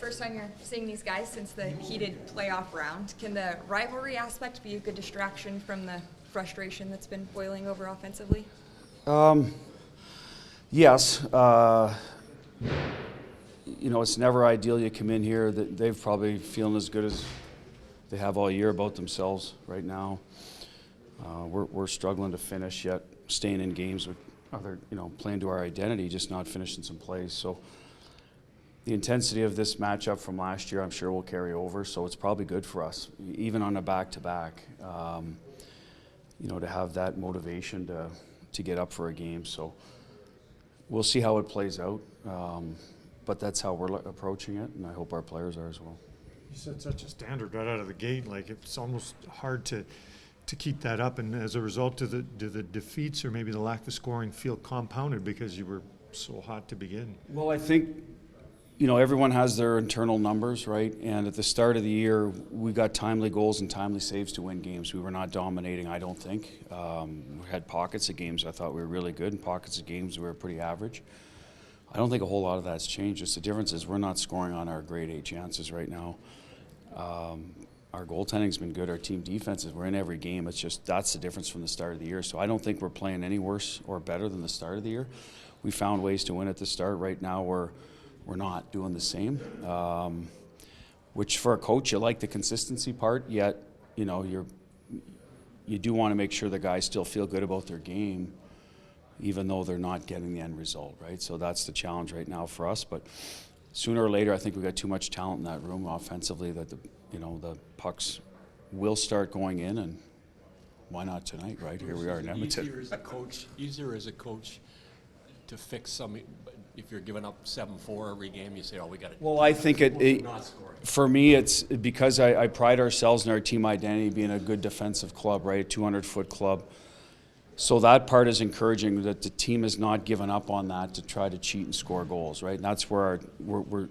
first time you're seeing these guys since the heated playoff round. Can the rivalry aspect be a good distraction from the frustration that's been boiling over offensively? Yes. It's never ideal. You come in here, that they've probably feeling as good as they have all year about themselves right now. We're struggling to finish, yet staying in games with other, playing to our identity, just not finishing some plays. So the intensity of this matchup from last year, I'm sure, will carry over. So it's probably good for us, even on a back-to-back, to have that motivation to get up for a game. So we'll see how it plays out. But that's how we're approaching it, and I hope our players are as well. You set such a standard right out of the gate. Like, it's almost hard to keep that up, and as a result, do the defeats or maybe the lack of scoring feel compounded because you were so hot to begin? Well, I think, everyone has their internal numbers, right? And at the start of the year, we got timely goals and timely saves to win games. We were not dominating, I don't think. We had pockets of games I thought we were really good, and pockets of games we were pretty average. I don't think a whole lot of that's changed. Just the difference is we're not scoring on our grade A chances right now. Our goaltending's been good. Our team defenses, we're in every game. It's just that's the difference from the start of the year. So I don't think we're playing any worse or better than the start of the year. We found ways to win at the start. Right now we're not doing the same, which for a coach, you like the consistency part, yet you do want to make sure the guys still feel good about their game, even though they're not getting the end result, right? So that's the challenge right now for us. But sooner or later, I think we've got too much talent in that room offensively that the pucks will start going in, and why not tonight, right? Here we are in Edmonton. Easier as a coach to fix some. If you're giving up 7-4 every game, you say, "Oh, we got it." Well, I think for me, it's because I pride ourselves in our team identity being a good defensive club, right? A 200-foot club. So that part is encouraging, that the team has not given up on that to try to cheat and score goals, right? And that's where we're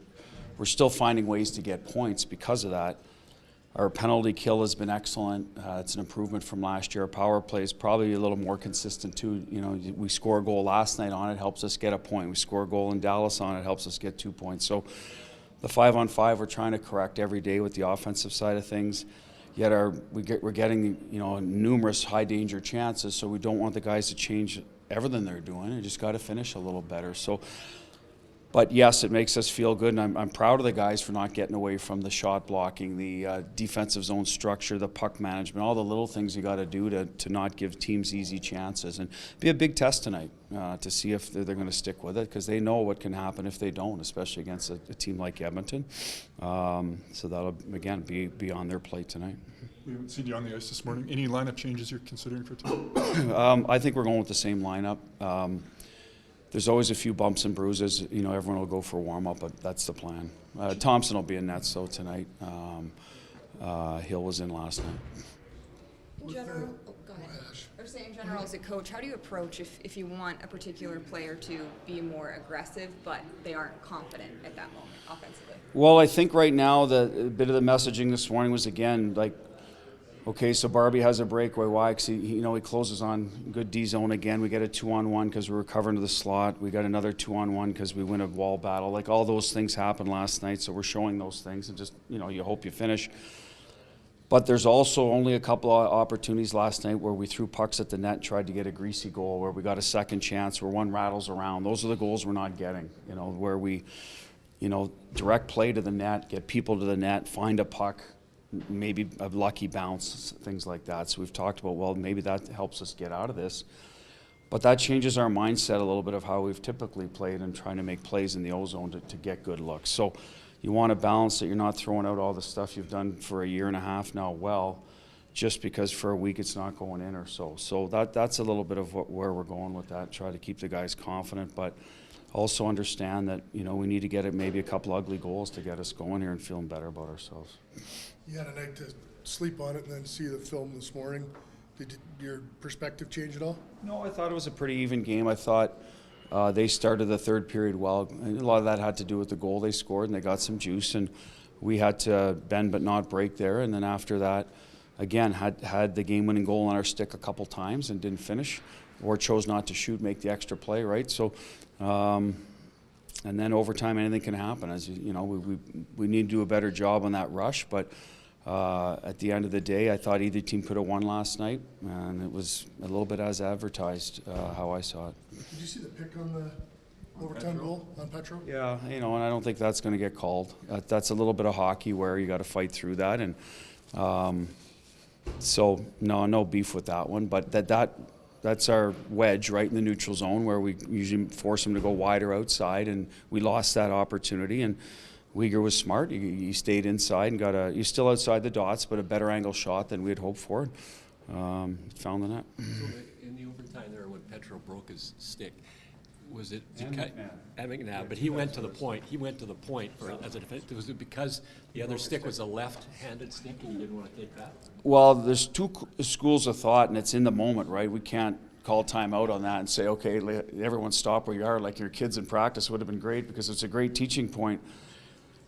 still finding ways to get points because of that. Our penalty kill has been excellent. It's an improvement from last year. Our power play is probably a little more consistent too. We score a goal last night on it, helps us get a point. We score a goal in Dallas on it, helps us get 2 points. So the 5-on-5 we're trying to correct every day with the offensive side of things. Yet we're getting numerous high danger chances, so we don't want the guys to change everything they're doing. They just got to finish a little better. So, but yes, it makes us feel good, and I'm proud of the guys for not getting away from the shot blocking, the defensive zone structure, the puck management, all the little things you got to do to not give teams easy chances. And be a big test tonight to see if they're going to stick with it, because they know what can happen if they don't, especially against a team like Edmonton. So that'll, again, be on their plate tonight. We haven't seen you on the ice this morning. Any lineup changes you're considering for tonight? I think we're going with the same lineup. There's always a few bumps and bruises. Everyone will go for a warm-up, but that's the plan. Thompson will be in net, so tonight. Hill was in last night. In general, go ahead. I was saying, in general, as a coach, how do you approach if you want a particular player to be more aggressive, but they aren't confident at that moment offensively? Well, I think right now a bit of the messaging this morning was, again, like, okay, so Barbie has a breakaway. Why? Because he closes on good D zone again. We get a 2-on-1 because we're recovering to the slot. We got another 2-on-1 because we win a wall battle. Like, all those things happened last night, so we're showing those things, and just you hope you finish. But there's also only a couple of opportunities last night where we threw pucks at the net, and tried to get a greasy goal, where we got a second chance, where one rattles around. Those are the goals we're not getting. Where we, direct play to the net, get people to the net, find a puck. Maybe a lucky bounce, things like that. So we've talked about, well, maybe that helps us get out of this. But that changes our mindset a little bit of how we've typically played and trying to make plays in the O-zone to get good looks. So you want to balance that you're not throwing out all the stuff you've done for a year and a half now just because for a week it's not going in or so. So that's a little bit of where we're going with that, try to keep the guys confident, but also understand that, we need to get it maybe a couple ugly goals to get us going here and feeling better about ourselves. You had a night to sleep on it and then see the film this morning. Did your perspective change at all? No, I thought it was a pretty even game. I thought they started the third period well. And a lot of that had to do with the goal they scored, and they got some juice, and we had to bend but not break there. And then after that, again, had the game-winning goal on our stick a couple times and didn't finish, or chose not to shoot, make the extra play, right? So And then overtime, anything can happen. As we need to do a better job on that rush. But at the end of the day, I thought either team could have won last night, and it was a little bit as advertised how I saw it. Did you see the pick on the overtime goal on Petro? Yeah, and I don't think that's going to get called. That's a little bit of hockey where you got to fight through that, and so no beef with that one. But that's our wedge right in the neutral zone where we usually force them to go wider outside, and we lost that opportunity. And Uyghur was smart. He stayed inside and he's still outside the dots, but a better angle shot than we had hoped for. Found the net. So in the overtime there, when Petro broke his stick, was it And McNabb? But he went to the point. He went to the point as a defense. Was it because the other stick was a left-handed stick and he didn't want to take that? Well, there's two schools of thought, and it's in the moment, right? We can't call timeout on that and say, okay, everyone stop where you are, like your kids in practice would have been great, because it's a great teaching point.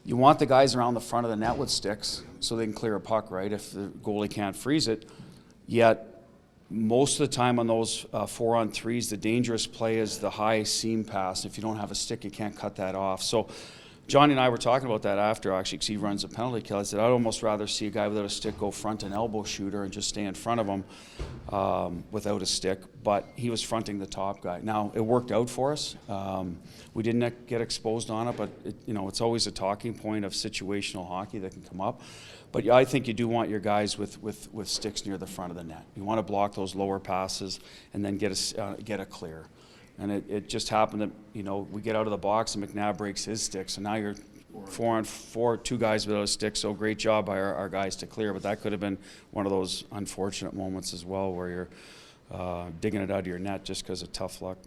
You want the guys around the front of the net with sticks so they can clear a puck, right, if the goalie can't freeze it. Yet, most of the time on those 4-on-3s, the dangerous play is the high seam pass. If you don't have a stick, you can't cut that off. So Johnny and I were talking about that after, actually, because he runs a penalty kill. I said, I'd almost rather see a guy without a stick go front and elbow shooter and just stay in front of him without a stick. But he was fronting the top guy. Now, it worked out for us. We didn't get exposed on it, but it's always a talking point of situational hockey that can come up. But I think you do want your guys with sticks near the front of the net. You want to block those lower passes and then get a clear. And it just happened that, we get out of the box and McNabb breaks his stick. So now you're 4-on-4, two guys without a stick. So great job by our guys to clear. But that could have been one of those unfortunate moments as well where you're digging it out of your net just because of tough luck.